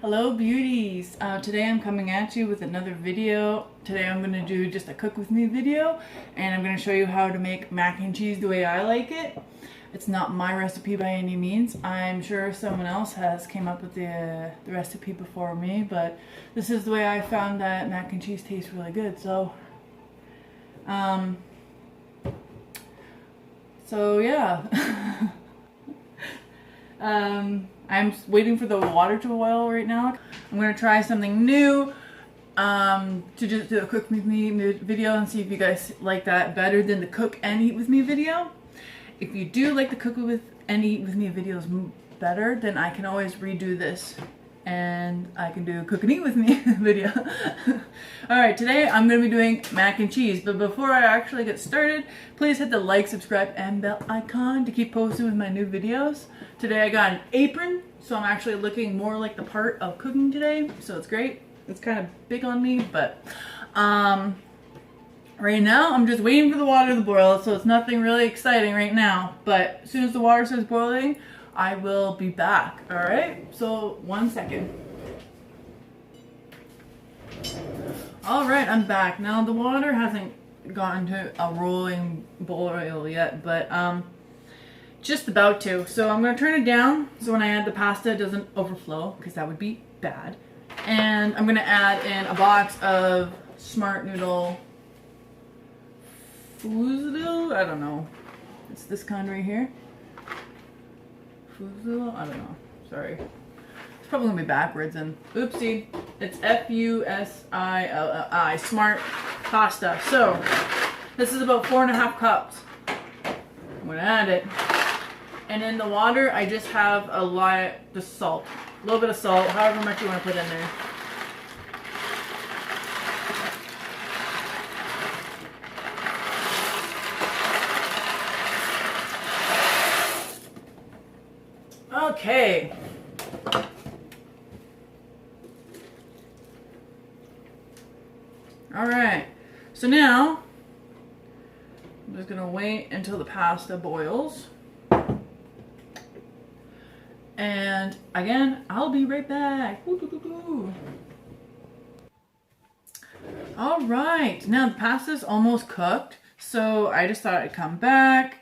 Hello beauties! Today I'm coming at you with another video. Today I'm going to do just a cook with me video, and I'm going to show you how to make mac and cheese the way I like it. It's not my recipe by any means. I'm sure someone else has came up with the recipe before me, but this is the way I found that mac and cheese tastes really good. So yeah. I'm waiting for the water to boil right now. I'm going to try something new to just do a cook with me video and see if you guys like that better than the cook and eat with me video. If you do like the cook with and eat with me videos better, then I can always redo this and I can do cook and eat with me video. Alright, today I'm going to be doing mac and cheese, but before I actually get started, please hit the like, subscribe, and bell icon to keep posted with my new videos. Today I got an apron, so I'm actually looking more like the part of cooking today, so it's great. It's kind of big on me, but right now I'm just waiting for the water to boil, so it's nothing really exciting right now, but as soon as the water starts boiling, I will be back. Alright, so 1 second. Alright, I'm back. Now the water hasn't gotten to a rolling boil yet, but just about to. So I'm going to turn it down so when I add the pasta it doesn't overflow, because that would be bad. And I'm going to add in a box of Smart Noodle Fusillo. I don't know. It's this kind right here. Fusillo? I don't know. Sorry. It's probably going to be backwards and oopsie. It's Fusilli, Smart Pasta. So this is about 4.5 cups. I'm going to add it. And in the water, I just have a lot of salt. A little bit of salt, however much you want to put in there. Okay. Alright. So now, I'm just going to wait until the pasta boils. And again, I'll be right back. Alright, now the pasta's almost cooked, so I just thought I'd come back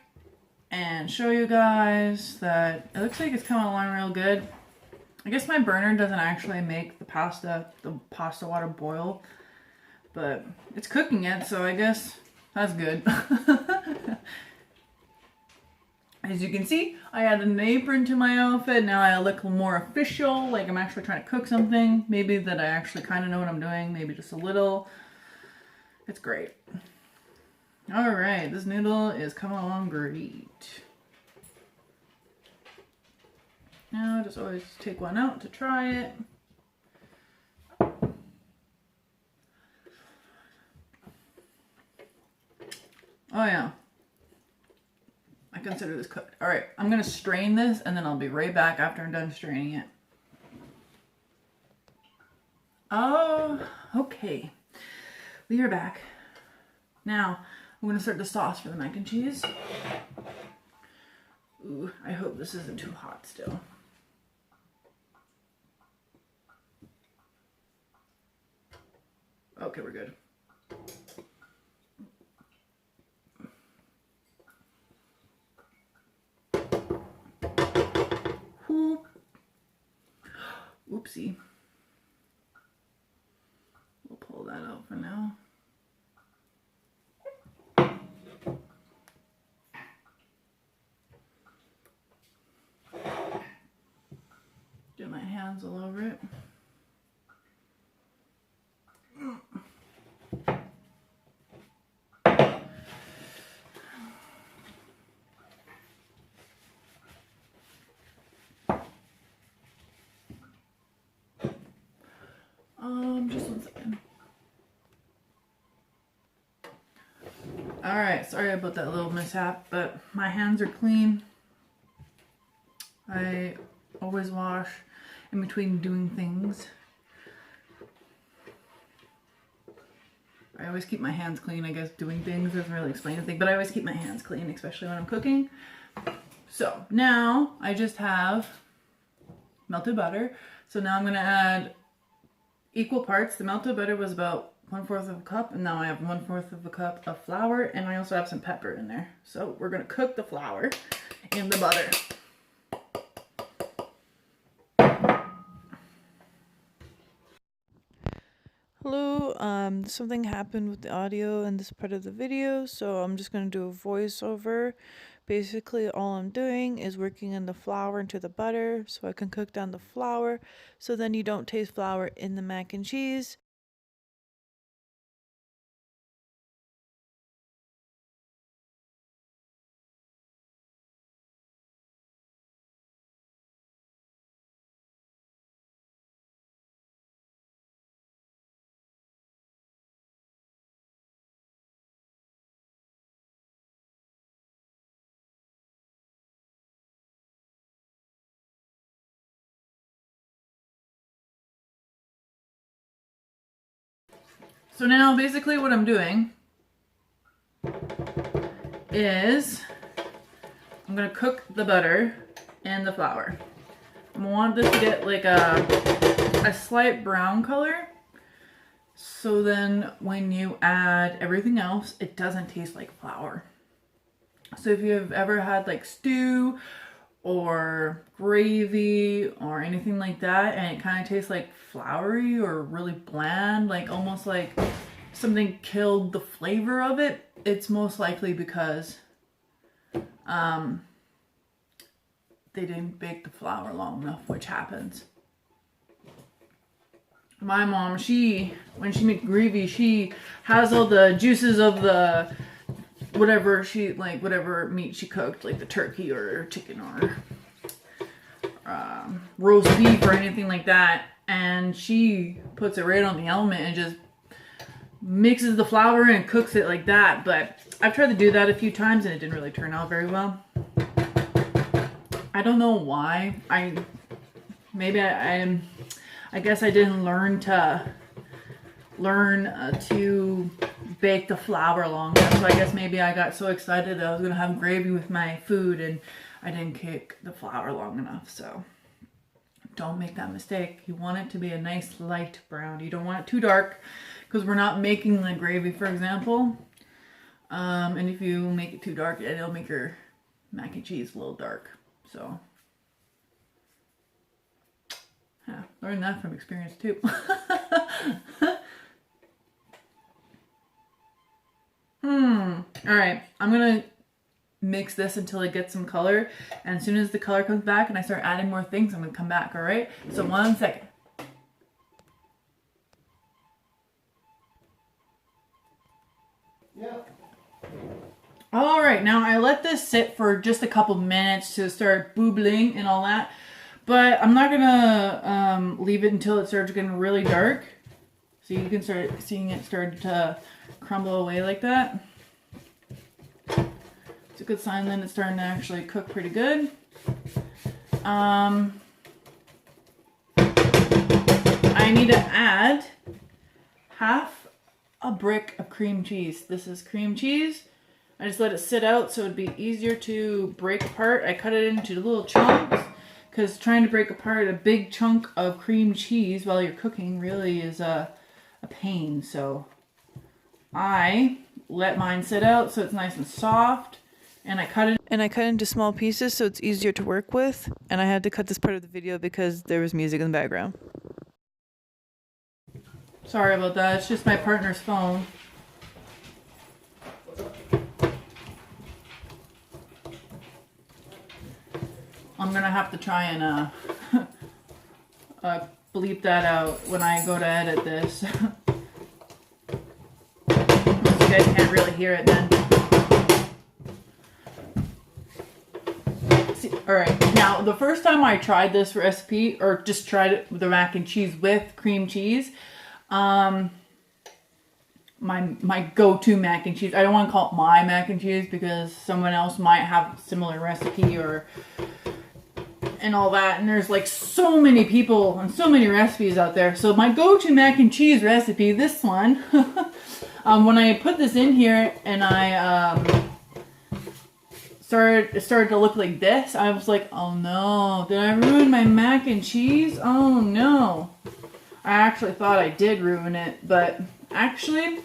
and show you guys that it looks like it's coming along real good. I guess my burner doesn't actually make the pasta water boil, but it's cooking it, so I guess that's good. As you can see, I added an apron to my outfit. Now I look more official, like I'm actually trying to cook something. Maybe that I actually kind of know what I'm doing, maybe just a little. It's great. Alright, this noodle is coming along great. Now just always take one out to try it. Oh yeah. I consider this cooked. Alright, I'm going to strain this and then I'll be right back after I'm done straining it. Oh, okay. We are back. Now, I'm going to start the sauce for the mac and cheese. Ooh, I hope this isn't too hot still. Okay, we're good. Oopsie. We'll pull that out for now. Get my hands all over it. Just 1 second. Alright, sorry about that little mishap, but my hands are clean. I always wash in between doing things. I always keep my hands clean. I guess doing things doesn't really explain anything, but I always keep my hands clean, especially when I'm cooking. So now I just have melted butter, So now I'm gonna add equal parts. The melted butter was about 1/4 of a cup, and now I have 1/4 of a cup of flour, and I also have some pepper in there. So we're gonna cook the flour in the butter. Hello, something happened with the audio in this part of the video, so I'm just going to do a voiceover. Basically, all I'm doing is working in the flour into the butter so I can cook down the flour so then you don't taste flour in the mac and cheese. So now basically what I'm doing is I'm gonna cook the butter and the flour. I want this to get like a slight brown color. So then when you add everything else, it doesn't taste like flour. So if you've ever had like stew or gravy or anything like that, and it kind of tastes like floury or really bland, like almost like something killed the flavor of it, it's most likely because they didn't bake the flour long enough, which happens. My mom, when she makes gravy, she has all the juices of the whatever meat she cooked, like the turkey or chicken or roast beef or anything like that, and she puts it right on the element and just mixes the flour and cooks it like that. But I've tried to do that a few times and it didn't really turn out very well. I don't know why. I guess I didn't learn to bake the flour long enough. So I guess maybe I got so excited that I was gonna have gravy with my food and I didn't cook the flour long enough. So don't make that mistake. You want it to be a nice light brown. You don't want it too dark because we're not making the gravy, for example. And if you make it too dark, it'll make your mac and cheese a little dark. So yeah, learned that from experience too. All right, I'm gonna mix this until it gets some color, and as soon as the color comes back and I start adding more things, I'm gonna come back. All right, so 1 second. Yeah. All right, now I let this sit for just a couple minutes to start bubbling and all that, but I'm not gonna leave it until it starts getting really dark. So you can start seeing it start to crumble away like that. It's a good sign then it's starting to actually cook pretty good. I need to add half a brick of cream cheese. This is cream cheese. I just let it sit out so it'd be easier to break apart. I cut it into little chunks because trying to break apart a big chunk of cream cheese while you're cooking really is a pain. So I let mine sit out so it's nice and soft, and I cut it into small pieces so it's easier to work with, and I had to cut this part of the video because there was music in the background. Sorry about that, it's just my partner's phone. I'm gonna have to try and bleep that out when I go to edit this. So you guys can't really hear it then. Alright, now the first time I tried this recipe, or just tried it with the mac and cheese with cream cheese, my go-to mac and cheese, I don't want to call it my mac and cheese because someone else might have a similar recipe and all that, and there's like so many people and so many recipes out there. So my go-to mac and cheese recipe, this one, when I put this in here and I started to look like this, I was like, oh no, did I ruin my mac and cheese? Oh no. I actually thought I did ruin it, but actually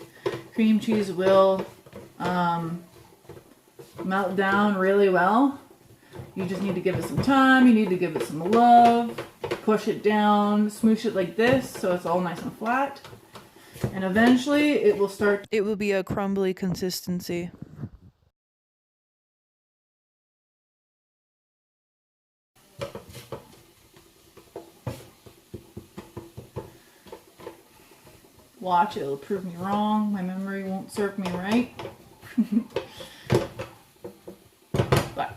cream cheese will melt down really well. You just need to give it some time, you need to give it some love, push it down, smoosh it like this so it's all nice and flat. And eventually it will be a crumbly consistency. Watch, it'll prove me wrong. My memory won't serve me right. But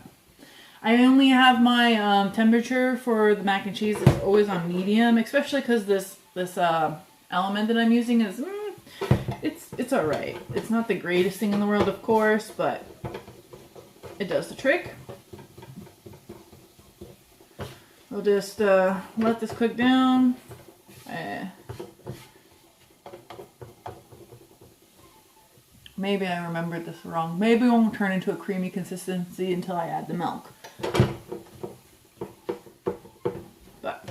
I only have my temperature for the mac and cheese is always on medium, especially because this element that I'm using is it's all right. It's not the greatest thing in the world, of course, but it does the trick. We'll just let this cook down. Maybe I remembered this wrong. Maybe it won't turn into a creamy consistency until I add the milk. But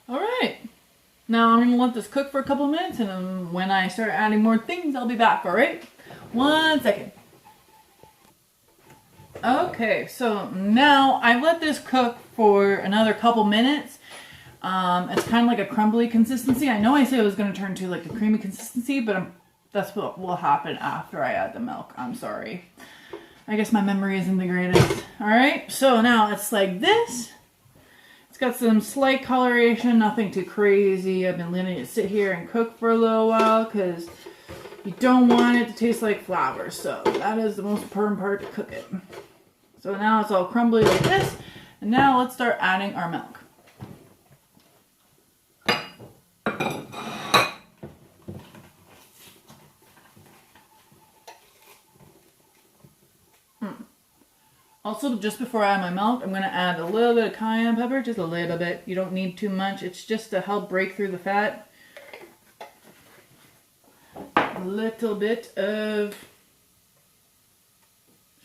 all right. Now I'm going to let this cook for a couple minutes, and then when I start adding more things, I'll be back, all right? 1 second. Okay, so now I've let this cook for another couple minutes. It's kind of like a crumbly consistency. I know I said it was going to turn to like a creamy consistency, but that's what will happen after I add the milk. I'm sorry. I guess my memory isn't the greatest. All right, so now it's like this. It's got some slight coloration, nothing too crazy. I've been letting it sit here and cook for a little while because you don't want it to taste like flour. So that is the most important part to cook it. So now it's all crumbly like this. And now let's start adding our milk. Also, just before I add my milk, I'm going to add a little bit of cayenne pepper, just a little bit. You don't need too much. It's just to help break through the fat. A little bit of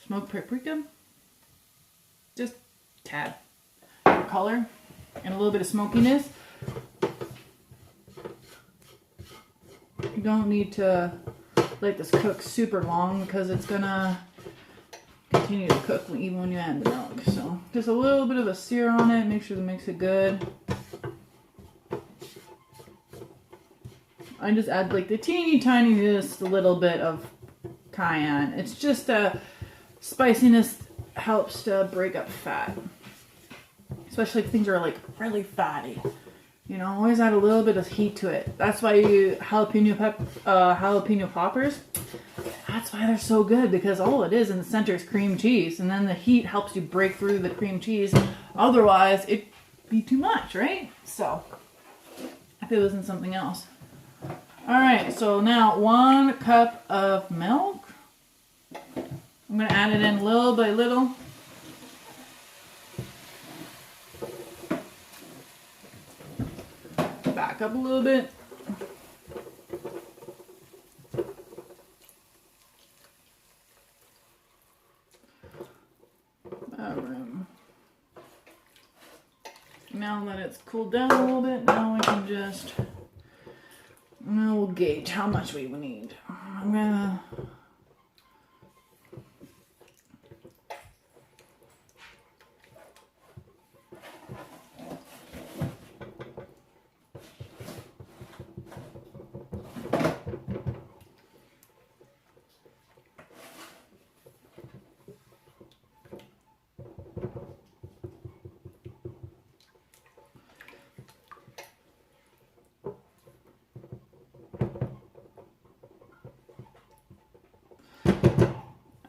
smoked paprika. Just a tad for color and a little bit of smokiness. You don't need to let this cook super long because it's going to continue to cook even when you add the milk. So just a little bit of a sear on it, make sure to mix it good. I just add like the teeny tiniest little bit of cayenne. It's just a spiciness, helps to break up fat, especially if things are like really fatty. You know, always add a little bit of heat to it. That's why you jalapeno poppers. That's why they're so good, because all it is in the center is cream cheese, and then the heat helps you break through the cream cheese. Otherwise, it'd be too much, right? So, if it wasn't something else. All right, so now 1 cup of milk. I'm going to add it in little by little. Back up a little bit. Now that it's cooled down a little bit, now we can just, now we'll gauge how much we need. I'm gonna,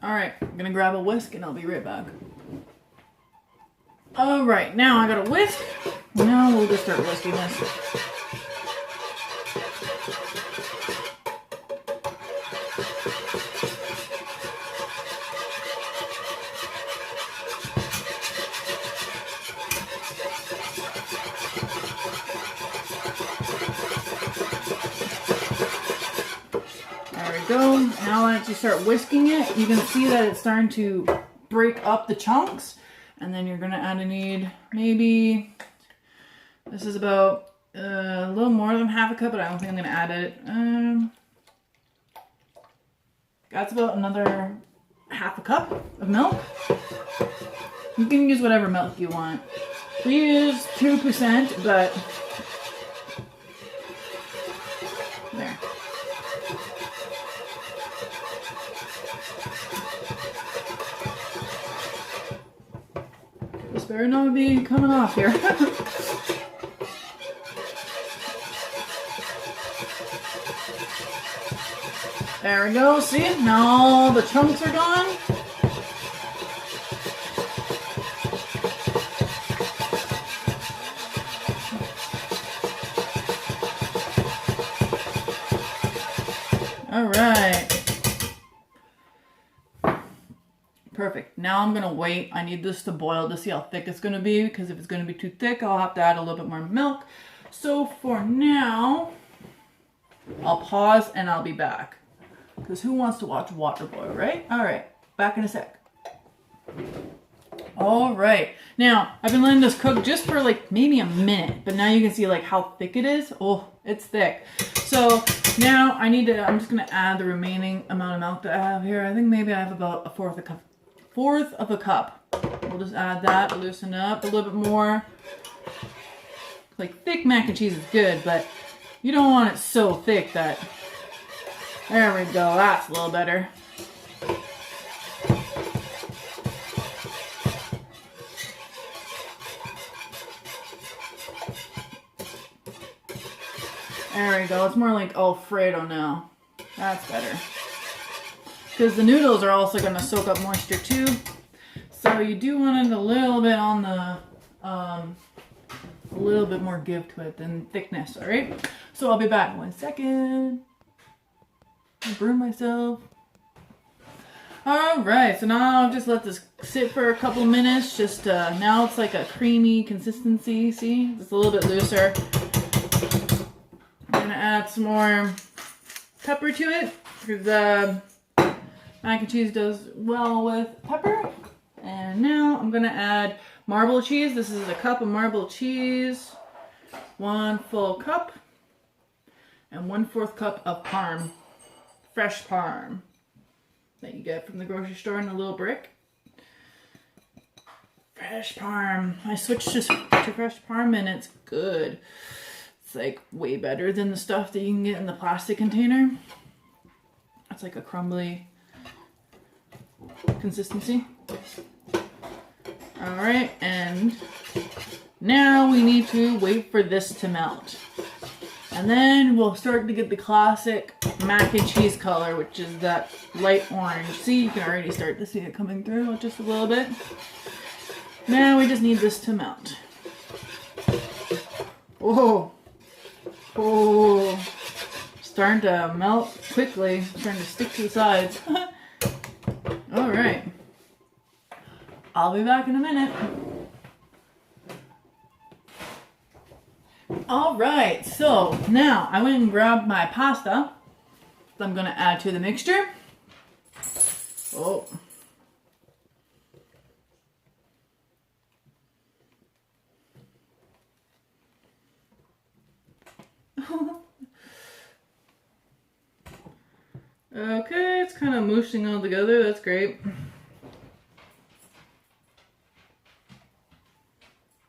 alright, I'm gonna grab a whisk and I'll be right back. Alright, now I got a whisk. Now we'll just start whisking this. we go. Now once you start whisking it, you can see that it's starting to break up the chunks. And then you're gonna add a need, maybe, this is about a little more than half a cup, but I don't think I'm gonna add it. That's about another half a cup of milk. You can use whatever milk you want. We use 2%, but there. This better not be coming off here. There we go, see? Now all the chunks are gone. All right. Perfect. Now I'm gonna wait. I need this to boil to see how thick it's gonna be, because if it's gonna be too thick, I'll have to add a little bit more milk. So for now, I'll pause and I'll be back. Because who wants to watch water boil, right? All right, back in a sec. All right, now I've been letting this cook just for like maybe a minute, but now you can see like how thick it is. Oh, it's thick. So now I'm just gonna add the remaining amount of milk that I have here. I think maybe I have about a fourth of a cup. We'll just add that, loosen up a little bit more. Like thick mac and cheese is good, but you don't want it so thick that, there we go, that's a little better. There we go, it's more like Alfredo now. That's better. Because the noodles are also going to soak up moisture too. So you do want it a little bit on the, a little bit more give to it than thickness, alright? So I'll be back in 1 second. I burned myself. Alright, so now I'll just let this sit for a couple minutes. Just now it's like a creamy consistency, see? It's a little bit looser. I'm gonna add some more pepper to it, because mac and cheese does well with pepper. And now I'm gonna add marble cheese. This is a cup of marble cheese, 1 full cup, and 1/4 cup of parm, fresh parm that you get from the grocery store in a little brick. Fresh parm. I switched to fresh parm and it's good. It's like way better than the stuff that you can get in the plastic container. It's like a crumbly consistency. All right, and now we need to wait for this to melt. And then we'll start to get the classic mac and cheese color, which is that light orange. See, you can already start to see it coming through just a little bit. Now we just need this to melt. Oh, oh, starting to melt quickly, starting to stick to the sides. All right, I'll be back in a minute. All right, so now I went and grabbed my pasta that I'm gonna add to the mixture. Oh. Okay, it's kind of mushing all together. That's great.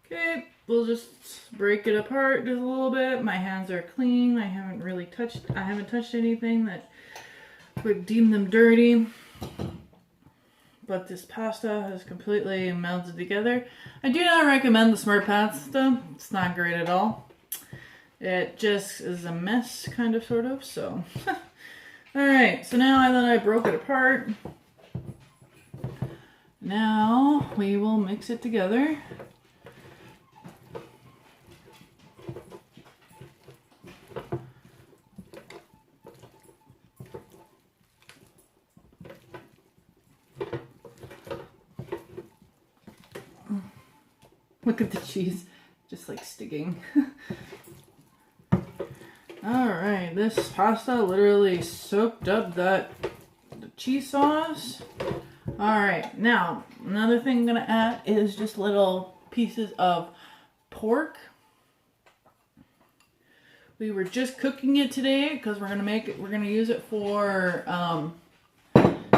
Okay, we'll just break it apart just a little bit. My hands are clean. I haven't touched anything that would deem them dirty. But this pasta has completely melted together. I do not recommend the smart pasta. It's not great at all. It just is a mess, kind of, sort of, so. Alright, so now that I broke it apart, now we will mix it together. Look at the cheese, just like sticking. Alright, this pasta literally soaked up the cheese sauce. Alright, now another thing I'm gonna add is just little pieces of pork. We were just cooking it today because we're gonna use it for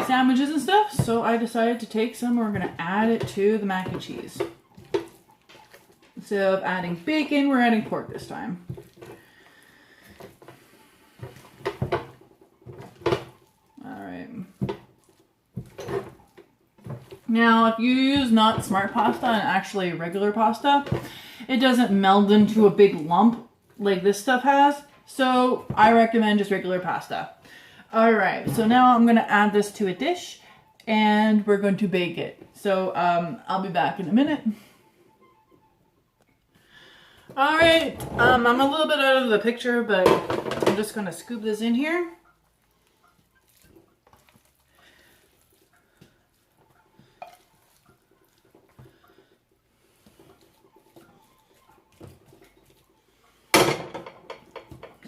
sandwiches and stuff. So I decided to take some and we're gonna add it to the mac and cheese. Instead of adding bacon, we're adding pork this time. Alright. Now, if you use not smart pasta and actually regular pasta, it doesn't meld into a big lump like this stuff has. So I recommend just regular pasta. Alright, so now I'm going to add this to a dish and we're going to bake it. So I'll be back in a minute. Alright, I'm a little bit out of the picture, but I'm just going to scoop this in here.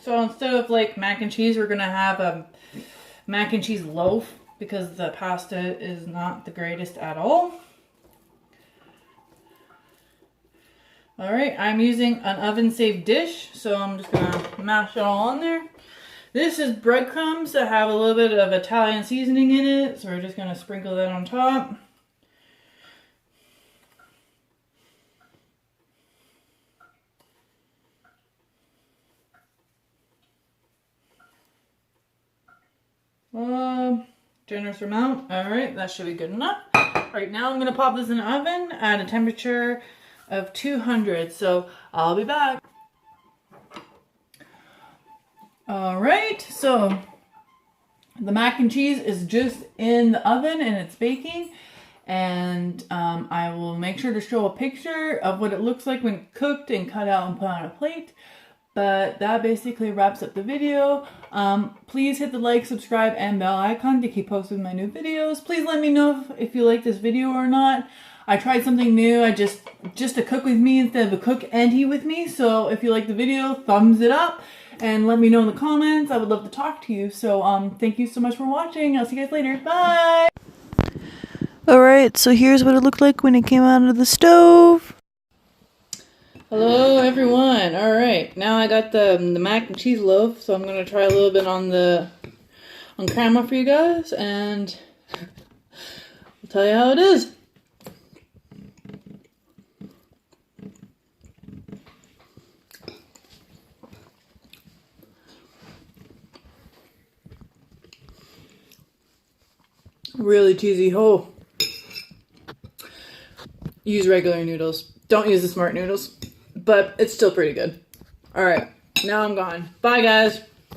So instead of like mac and cheese, we're going to have a mac and cheese loaf because the pasta is not the greatest at all. Alright, I'm using an oven-safe dish, so I'm just going to mash it all on there. This is breadcrumbs that have a little bit of Italian seasoning in it, so we're just going to sprinkle that on top. Generous amount. Alright, that should be good enough. Alright, now I'm going to pop this in the oven at a temperature of 200. So I'll be back. Alright, so the mac and cheese is just in the oven and it's baking. And I will make sure to show a picture of what it looks like when cooked and cut out and put on a plate. But that basically wraps up the video. Please hit the like, subscribe, and bell icon to keep posting my new videos. Please let me know if you like this video or not. I tried something new. I just to cook with me instead of a cook and eat with me. So if you like the video, thumbs it up and let me know in the comments. I would love to talk to you. So thank you so much for watching. I'll see you guys later. Bye. Alright, so here's what it looked like when it came out of the stove. Hello everyone. Alright, now I got the mac and cheese loaf, so I'm going to try a little bit on camera for you guys, and I'll tell you how it is. Really cheesy. Oh. Use regular noodles. Don't use the smart noodles. But it's still pretty good. Alright, now I'm gone. Bye, guys.